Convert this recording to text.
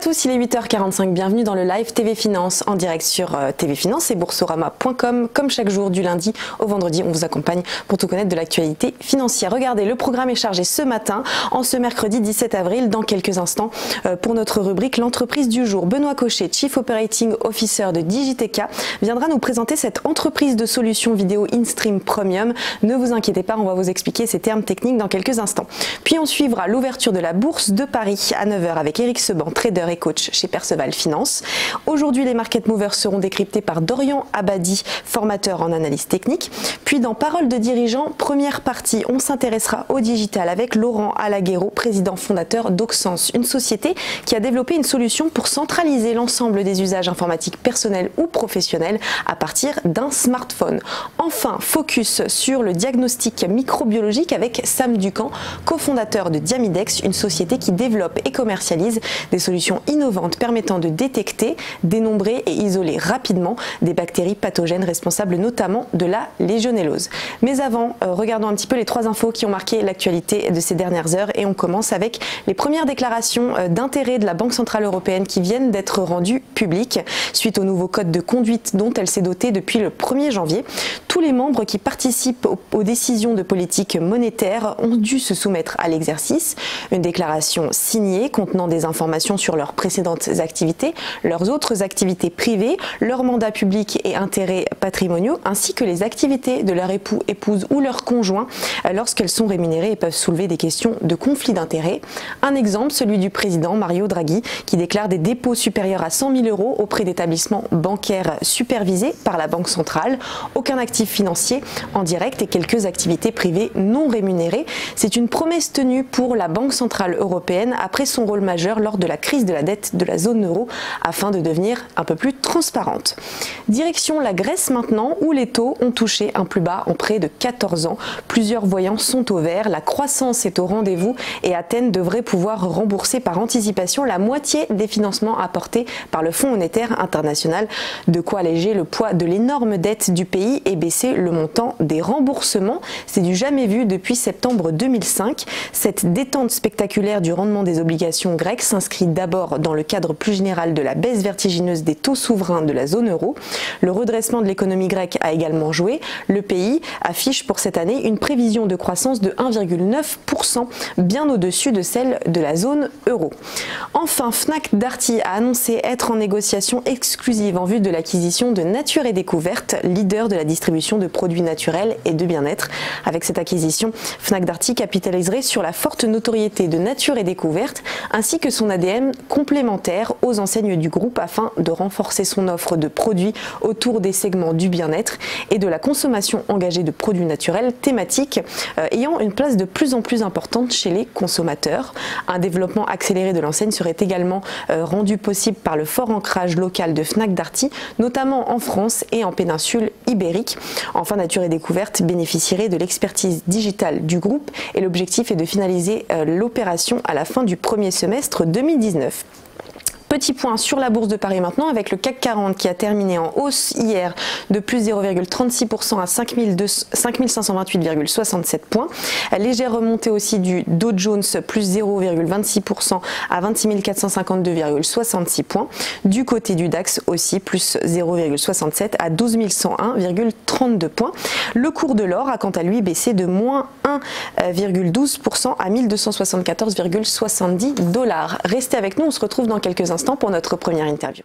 tous, il est 8h45, bienvenue dans le live TV Finance en direct sur TV Finance et boursorama.com. Comme chaque jour du lundi au vendredi, on vous accompagne pour tout connaître de l'actualité financière. Regardez, le programme est chargé ce matin, en ce mercredi 17 avril, dans quelques instants, pour notre rubrique l'entreprise du jour. Benoît Cochet, Chief Operating Officer de Digiteka, viendra nous présenter cette entreprise de solutions vidéo InStream Premium. Ne vous inquiétez pas, on va vous expliquer ces termes techniques dans quelques instants. Puis on suivra l'ouverture de la bourse de Paris à 9h avec Eric Seban, trader et coach chez Perceval Finance. Aujourd'hui, les market movers seront décryptés par Dorian Abadi, formateur en analyse technique. Puis dans Parole de dirigeant, première partie, on s'intéressera au digital avec Laurent Alaguero, président fondateur d'Auxence, une société qui a développé une solution pour centraliser l'ensemble des usages informatiques personnels ou professionnels à partir d'un smartphone. Enfin, focus sur le diagnostic microbiologique avec Sam Ducamp, cofondateur de Diamidex, une société qui développe et commercialise des solutions innovantes permettant de détecter, dénombrer et isoler rapidement des bactéries pathogènes responsables notamment de la légionellose. Mais avant, regardons un petit peu les trois infos qui ont marqué l'actualité de ces dernières heures et on commence avec les premières déclarations d'intérêt de la Banque Centrale Européenne qui viennent d'être rendues publiques suite au nouveau code de conduite dont elle s'est dotée depuis le 1er janvier. Tous les membres qui participent aux décisions de politique monétaire ont dû se soumettre à l'exercice. Une déclaration signée contenant des informations sur leurs précédentes activités, leurs autres activités privées, leurs mandats publics et intérêts patrimoniaux, ainsi que les activités de leur époux, épouse ou leur conjoint lorsqu'elles sont rémunérées et peuvent soulever des questions de conflit d'intérêts. Un exemple, celui du président Mario Draghi, qui déclare des dépôts supérieurs à 100 000 € auprès d'établissements bancaires supervisés par la Banque centrale, aucun actif financier en direct et quelques activités privées non rémunérées. C'est une promesse tenue pour la Banque centrale européenne après son rôle majeur lors de la crise de la dette de la zone euro afin de devenir un peu plus transparente. Direction la Grèce maintenant où les taux ont touché un plus bas en près de 14 ans. Plusieurs voyants sont au vert, la croissance est au rendez-vous et Athènes devrait pouvoir rembourser par anticipation la moitié des financements apportés par le Fonds monétaire international, de quoi alléger le poids de l'énorme dette du pays et baisser le montant des remboursements. C'est du jamais vu depuis septembre 2005. Cette détente spectaculaire du rendement des obligations grecques s'inscrit d'abord dans le cadre plus général de la baisse vertigineuse des taux souverains de la zone euro. Le redressement de l'économie grecque a également joué. Le pays affiche pour cette année une prévision de croissance de 1,9%, bien au-dessus de celle de la zone euro. Enfin, Fnac Darty a annoncé être en négociation exclusive en vue de l'acquisition de Nature et Découverte, leader de la distribution de produits naturels et de bien-être. Avec cette acquisition, Fnac Darty capitaliserait sur la forte notoriété de Nature et Découverte ainsi que son ADN complémentaire aux enseignes du groupe afin de renforcer son offre de produits autour des segments du bien-être et de la consommation engagée de produits naturels thématiques ayant une place de plus en plus importante chez les consommateurs. Un développement accéléré de l'enseigne serait également rendu possible par le fort ancrage local de Fnac Darty, notamment en France et en péninsule ibérique. Enfin, Nature et Découverte bénéficierait de l'expertise digitale du groupe et l'objectif est de finaliser l'opération à la fin du premier semestre 2019. Petit point sur la bourse de Paris maintenant avec le CAC 40 qui a terminé en hausse hier de plus 0,36% à 5528,67 points. Légère remontée aussi du Dow Jones plus 0,26% à 26 452,66 points. Du côté du DAX aussi plus 0,67 à 12 101,32 points. Le cours de l'or a quant à lui baissé de moins 1,12% à 1274,70 $. Restez avec nous, on se retrouve dans quelques instants pour notre première interview.